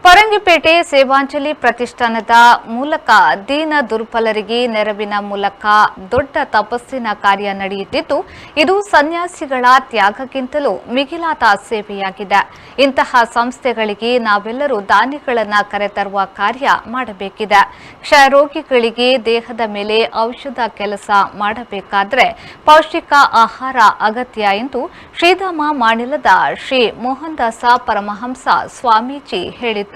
ಫರಂಗಿಪೇಟೆ ಸೇವಾಂಜಲಿ ಪ್ರತಿಷ್ಠಾನದ ಮೂಲಕ ದೀನ ದುರ್ಬಲರಿಗೆ ನೆರವಿನ ಮೂಲಕ ದೊಡ್ಡ ತಪಸ್ಸಿನ ಕಾರ್ಯ ನಡೆಯುತ್ತಿದ್ದು, ಇದು ಸನ್ಯಾಸಿಗಳ ತ್ಯಾಗಕ್ಕಿಂತಲೂ ಮಿಗಿಲಾದ ಸೇವೆಯಾಗಿದೆ. ಇಂತಹ ಸಂಸ್ಥೆಗಳಿಗೆ ನಾವೆಲ್ಲರೂ ದಾನಿಗಳನ್ನು ಕರೆತರುವ ಕಾರ್ಯ ಮಾಡಬೇಕಿದೆ. ಕ್ಷಯರೋಗಿಗಳಿಗೆ ದೇಹದ ಮೇಲೆ ಔಷಧ ಕೆಲಸ ಮಾಡಬೇಕಾದರೆ ಪೌಷ್ಟಿಕ ಆಹಾರ ಅಗತ್ಯ ಎಂದು ಶ್ರೀಧಾಮ ಮಾಣಿಲದ ಶ್ರೀ ಮೋಹನದಾಸ ಪರಮಹಂಸ ಸ್ವಾಮೀಜಿ ಹೇಳಿದರು.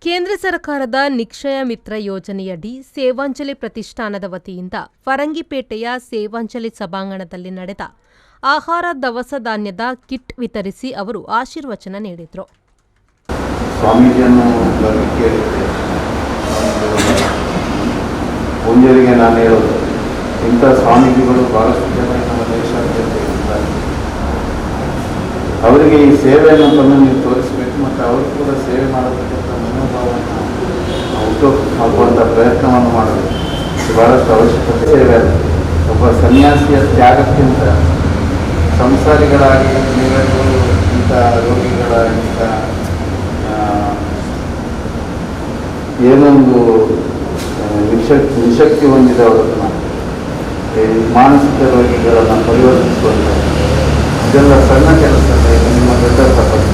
ಕೇಂದ್ರ ಸರ್ಕಾರದ ನಿಕ್ಷಯ ಮಿತ್ರ ಯೋಜನೆಯಡಿ ಸೇವಾಂಜಲಿ ಪ್ರತಿಷ್ಠಾನದ ವತಿಯಿಂದ ಫರಂಗಿಪೇಟೆಯ ಸೇವಾಂಜಲಿ ಸಭಾಂಗಣದಲ್ಲಿ ನಡೆದ ಆಹಾರ ದವಸ ಧಾನ್ಯದ ಕಿಟ್ ವಿತರಿಸಿ ಅವರು ಆಶೀರ್ವಚನ ನೀಡಿದರು. ಸ್ವಾಮೀಜಿಯನ್ನು ಪೂಜ್ಯರಿಗೆ ನಾನು ಹೇಳೋದು, ಇಂಥ ಸ್ವಾಮೀಜಿಗಳು ಬಹಳಷ್ಟು ಜನ ನಮ್ಮ ದೇಶಾದ್ಯಂತ ಇರ್ತಾರೆ. ಅವರಿಗೆ ಈ ಸೇವೆಯನ್ನು ನೀವು ತೋರಿಸಬೇಕು ಮತ್ತು ಅವರು ಕೂಡ ಸೇವೆ ಮಾಡತಕ್ಕಂಥ ಮನೋಭಾವವನ್ನು ಹುಟ್ಟುಹಾಕುವಂಥ ಪ್ರಯತ್ನವನ್ನು ಮಾಡಬೇಕು. ಬಹಳಷ್ಟು ಅವಶ್ಯಕತೆ ಸೇವೆ. ಒಬ್ಬ ಸನ್ಯಾಸಿಯ ತ್ಯಾಗಕ್ಕಿಂತ ಸಂಸಾರಿಗಳಾಗಿ ನೀವೆಲ್ಲರೂ ಇಂಥ ರೋಗಿಗಳ ಇಂಥ ಏನೊಂದು ನಿಶಕ್ತಿ ಹೊಂದಿದವರನ್ನು ಮಾನಸಿಕ ರೋಗಿಗಳನ್ನು ಪರಿವರ್ತಿಸುವಂಥ ಇದೆಲ್ಲ ಸಣ್ಣ ಕೆಲಸ. ಇದು ನಿಮ್ಮ ದೊಡ್ಡ ತಪಸ್ಸು,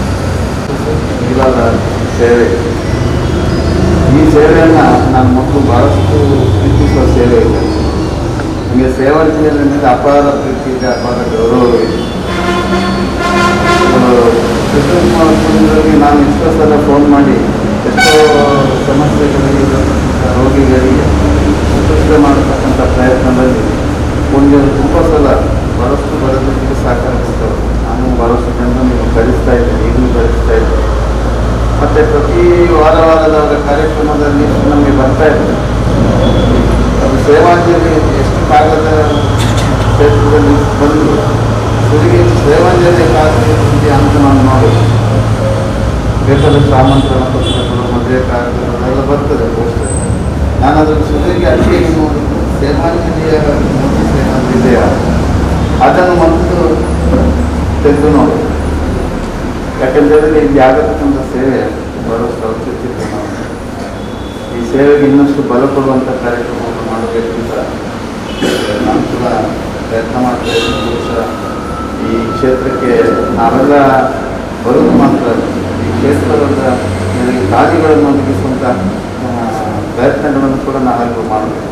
ಇವಾಗ ಸೇವೆ. ಈ ಸೇವೆಯನ್ನು ನನ್ನ ಮಕ್ಕಳು ಭಾಳಷ್ಟು ಪ್ರೀತಿಸುವ ಸೇವೆ ಇದೆ. ನನಗೆ ಸೇವಾಂಜಲಿಯ ಮೇಲೆ ಅಪಾರ ಪ್ರೀತಿ ಇದೆ, ಅಪಾರ ಗೌರವವಿದೆ. ಕೃಷ್ಣಕುಮಾರರಿಗೆ ನಾನು ಎಷ್ಟೋ ಸಲ ಫೋನ್ ಮಾಡಿ ಎಷ್ಟೋ ಸಮಸ್ಯೆಗಳಿಗೆ ರೋಗಿಗಳಿಗೆ ಚಿಕಿತ್ಸೆ ಮಾಡತಕ್ಕಂಥ ಪ್ರಯತ್ನದಲ್ಲಿ ಪುಣ್ಯರು ತುಂಬ ಸಲ ಬಹಳಷ್ಟು ಬರೋದಕ್ಕೆ ಸಹಕಾರ ಕೊಟ್ಟವರು. ನಾನು ಬಹಳಷ್ಟು ಜನ ನೀವು ಕಳಿಸ್ತಾ ಇದ್ದೇನೆ, ಈಗಲೂ ಕಳಿಸ್ತಾ ಇದ್ದೇನೆ. ಮತ್ತು ಪ್ರತಿ ವಾರದ ಕಾರ್ಯಕ್ರಮದಲ್ಲಿ ನಮಗೆ ಬರ್ತಾ ಇದ್ದಾರೆ. ಅದು ಸೇವಾಂಜಲಿ ಎಷ್ಟು ಕಾಗದ ಕ್ಷೇತ್ರದಲ್ಲಿ ಬಂದು ಸುರಿಗೆ ಸೇವಾಂಜಲಿ ಕಾಗದ ಅಂತ ನಾನು ನೋಡೋದು. ಬೇಕಾದಷ್ಟು ಆಮಂತ್ರಣ ಪತ್ರಗಳು, ಮದುವೆ ಕಾಗದಗಳು ಎಲ್ಲ ಬರ್ತದೆ ಪೋಸ್ಟರ್. ನಾನು ಅದನ್ನು ಸುರಿಗೆ ಅಲ್ಲಿಗೆ ಸೇವಾಂಜಲಿಯ ನೋಟಿಸ್ ಏನಾದರೂ ಇದೆಯಾ ಅದನ್ನು ಮತ್ತು ತೆಗೆದು ನೋಡೋದು. ಯಾಕೆಂದರೆ ಇಲ್ಲಿ ಆಗತಕ್ಕಂಥ ಸೇವೆ ಬಹಳಷ್ಟು ಔಚಿತ್ಯ. ನಾವು ಈ ಸೇವೆಗೆ ಇನ್ನಷ್ಟು ಬಲ ಕೊಡುವಂಥ ಕಾರ್ಯಕ್ರಮವನ್ನು ಮಾಡಬೇಕಂತ ನಾನು ಕೂಡ ಪ್ರಯತ್ನ ಮಾಡ್ತಾ ಇದ್ದೀನಿ. ಈ ಕ್ಷೇತ್ರಕ್ಕೆ ನಾವೆಲ್ಲ ಬರೋದು ಮಾತ್ರ ಈ ಕ್ಷೇತ್ರದ ಕಾರ್ಯಗಳನ್ನು ಒದಗಿಸುವಂಥ ಪ್ರಯತ್ನಗಳನ್ನು ಕೂಡ ನಾವೆಲ್ಲರೂ ಮಾಡಬೇಕು.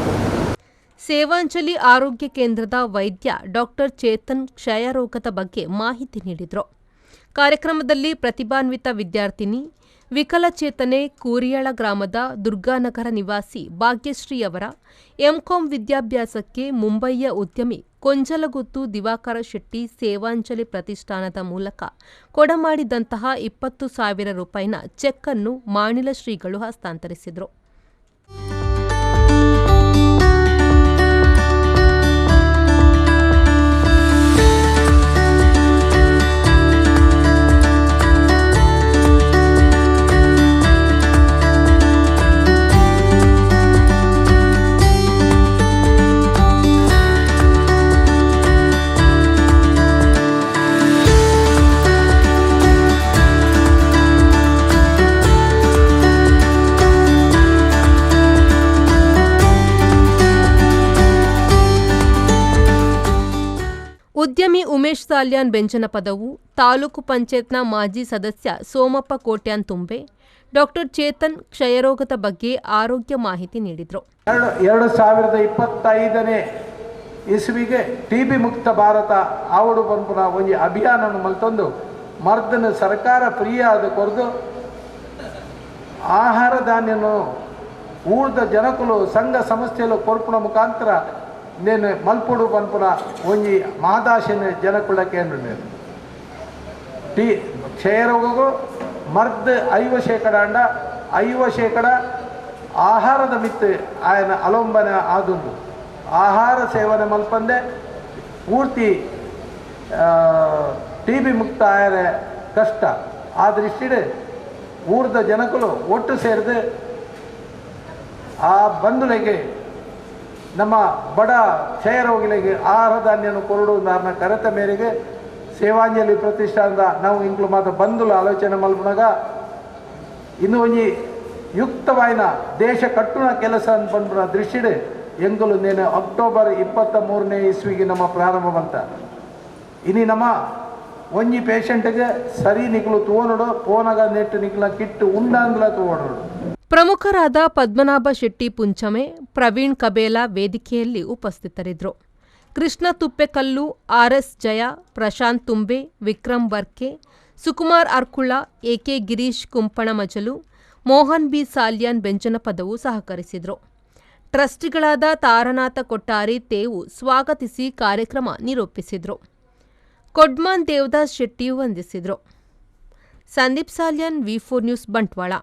ಸೇವಾಂಜಲಿ ಆರೋಗ್ಯ ಕೇಂದ್ರದ ವೈದ್ಯ ಡಾಕ್ಟರ್ ಚೇತನ್ ಕ್ಷಯರೋಗದ ಬಗ್ಗೆ ಮಾಹಿತಿ ನೀಡಿದರು. ಕಾರ್ಯಕ್ರಮದಲ್ಲಿ ಪ್ರತಿಭಾನ್ವಿತ ವಿದ್ಯಾರ್ಥಿನಿ ವಿಕಲಚೇತನೆ ಕೂರಿಯಾಳ ಗ್ರಾಮದ ದುರ್ಗಾನಗರ ನಿವಾಸಿ ಭಾಗ್ಯಶ್ರೀ ಅವರ ಎಂಕಾಂ ವಿದ್ಯಾಭ್ಯಾಸಕ್ಕೆ ಮುಂಬಯಿಯ ಉದ್ಯಮಿ ಕೊಂಜಲಗುತ್ತು ದಿವಾಕರ ಶೆಟ್ಟಿ ಸೇವಾಂಜಲಿ ಪ್ರತಿಷ್ಠಾನದ ಮೂಲಕ ಕೊಡಮಾಡಿದಂತಹ 20,000 ರೂಪಾಯಿನ ಚೆಕ್ ಅನ್ನು ಮಾಣಿಲ ಶ್ರೀಗಳು ಹಸ್ತಾಂತರಿಸಿದರು. ಉದ್ಯಮಿ ಉಮೇಶ್ ಸಾಲ್ಯಾನ್ ಬೆಂಚನಪದವು ತಾಲೂಕು ಪಂಚಾಯತ್ನ ಮಾಜಿ ಸದಸ್ಯ ಸೋಮಪ್ಪ ಕೋಟ್ಯಾನ್ ತುಂಬೆ ಡಾಕ್ಟರ್ ಚೇತನ್ ಕ್ಷಯರೋಗದ ಬಗ್ಗೆ ಆರೋಗ್ಯ ಮಾಹಿತಿ ನೀಡಿದರು. 2025ನೇ ಇಸ್ವಿಗೆ ಟಿಬಿ ಮುಕ್ತ ಭಾರತ ಆವಡು ಪಂಪುನ ಒಂದು ಅಭಿಯಾನ ಮಲ್ತೊಂದು ಮರ್ದನ ಸರ್ಕಾರ ಫ್ರೀ ಆದ ಕೊರದು ಆಹಾರ ಧಾನ್ಯನು ಊರ್ದ ಜನಕುಲು ಸಂಘ ಸಂಸ್ಥೆಲು ಕೊರ್ಪುನ ಮುಖಾಂತರ నేను మల్పుడు పనుపున ಒಂಜಿ ಮಾದಾಶನ ಜನಕುಳಕ್ಕೆ నేను ಕ್ಷಯರೋಗಗಳು ಮರ್ದ್ 50% ಅಂಡ 50% ಆಹಾರದ ಮಿತ್ತು ಆಯನ ಅಲಂಬನೆ ಆದುಂಡು ಆಹಾರ ಸೇವನೆ ಮಲ್ಪಂದೆ ಪೂರ್ತಿ ಟಿಬಿ ಮುಕ್ತ ಆಯರ ಕಷ್ಟ ಆ ದೃಷ್ಟಿಡೆ ಊರ್ದ ಜನಕುಲು ಒಟ್ಟು ಸೇರಿದು ಆ ಬಂಧುಗಳಿಗೆ ನಮ್ಮ ಬಡ ಕ್ಷಯರೋಗಿಗಳಿಗೆ ಆಹಾರ ಧಾನ್ಯವನ್ನು ಕೊರಡುವುದನ್ನ ಕರೆತ ಮೇರೆಗೆ ಸೇವಾಂಜಲಿ ಪ್ರತಿಷ್ಠಾನದ ನಾವು ಇಂಕ್ಲು ಮಾತ್ರ ಬಂಧುಲ ಆಲೋಚನೆ ಮಲ್ಪನಾಗ ಇನ್ನು ಒಂಜಿ ಯುಕ್ತವಾಯಿನ ದೇಶ ಕಟ್ಟುನ ಕೆಲಸ ಅನ್ಪಂದ್ರ ದೃಷ್ಟಿಡ್ ಎಂಕುಲು ನೇನು ಅಕ್ಟೋಬರ್ 23ನೇ ಇಸ್ವಿಗೆ ನಮ್ಮ ಪ್ರಾರಂಭ ಬಂತ. ಇನಿ ನಮ್ಮ ಒಂಜಿ ಪೇಷಂಟ್ಗೆ ಸರಿ ನಿಕ್ಲು ತೋನಡು ಪೋನಗ ನೆಟ್ಟು ನಿಕ್ಲ ಕಿಟ್ಟು ಉಂಡಾಂಗ್ಲ ತೋನಡು. ಪ್ರಮುಖರಾದ ಪದ್ಮನಾಭ ಶೆಟ್ಟಿ ಪುಂಚಮೆ, ಪ್ರವೀಣ್ ಕಬೇಲಾ ವೇದಿಕೆಯಲ್ಲಿ ಉಪಸ್ಥಿತರಿದ್ದರು. ಕೃಷ್ಣ ತುಪ್ಪೆಕಲ್ಲು, ಆರ್ಎಸ್ ಜಯ, ಪ್ರಶಾಂತ್ ತುಂಬೆ, ವಿಕ್ರಮ್ ಬರ್ಕೆ, ಸುಕುಮಾರ್ ಅರ್ಕುಳ, ಎಕೆ ಗಿರೀಶ್ ಕುಂಪಣಮಜಲು, ಮೋಹನ್ ಬಿ ಸಾಲ್ಯಾನ್ ಬೆಂಚನಪದವು ಸಹಕರಿಸಿದರು. ಟ್ರಸ್ಟಿಗಳಾದ ತಾರನಾಥ ಕೊಟ್ಟಾರಿ ತೇವು ಸ್ವಾಗತಿಸಿ ಕಾರ್ಯಕ್ರಮ ನಿರೂಪಿಸಿದರು. ಕೊಡ್ಮಾನ್ ದೇವದಾಸ್ ಶೆಟ್ಟಿ ವಂದಿಸಿದರು. ಸಂದೀಪ್ ಸಾಲ್ಯಾನ್, ವಿ4 ನ್ಯೂಸ್, ಬಂಟ್ವಾಳ.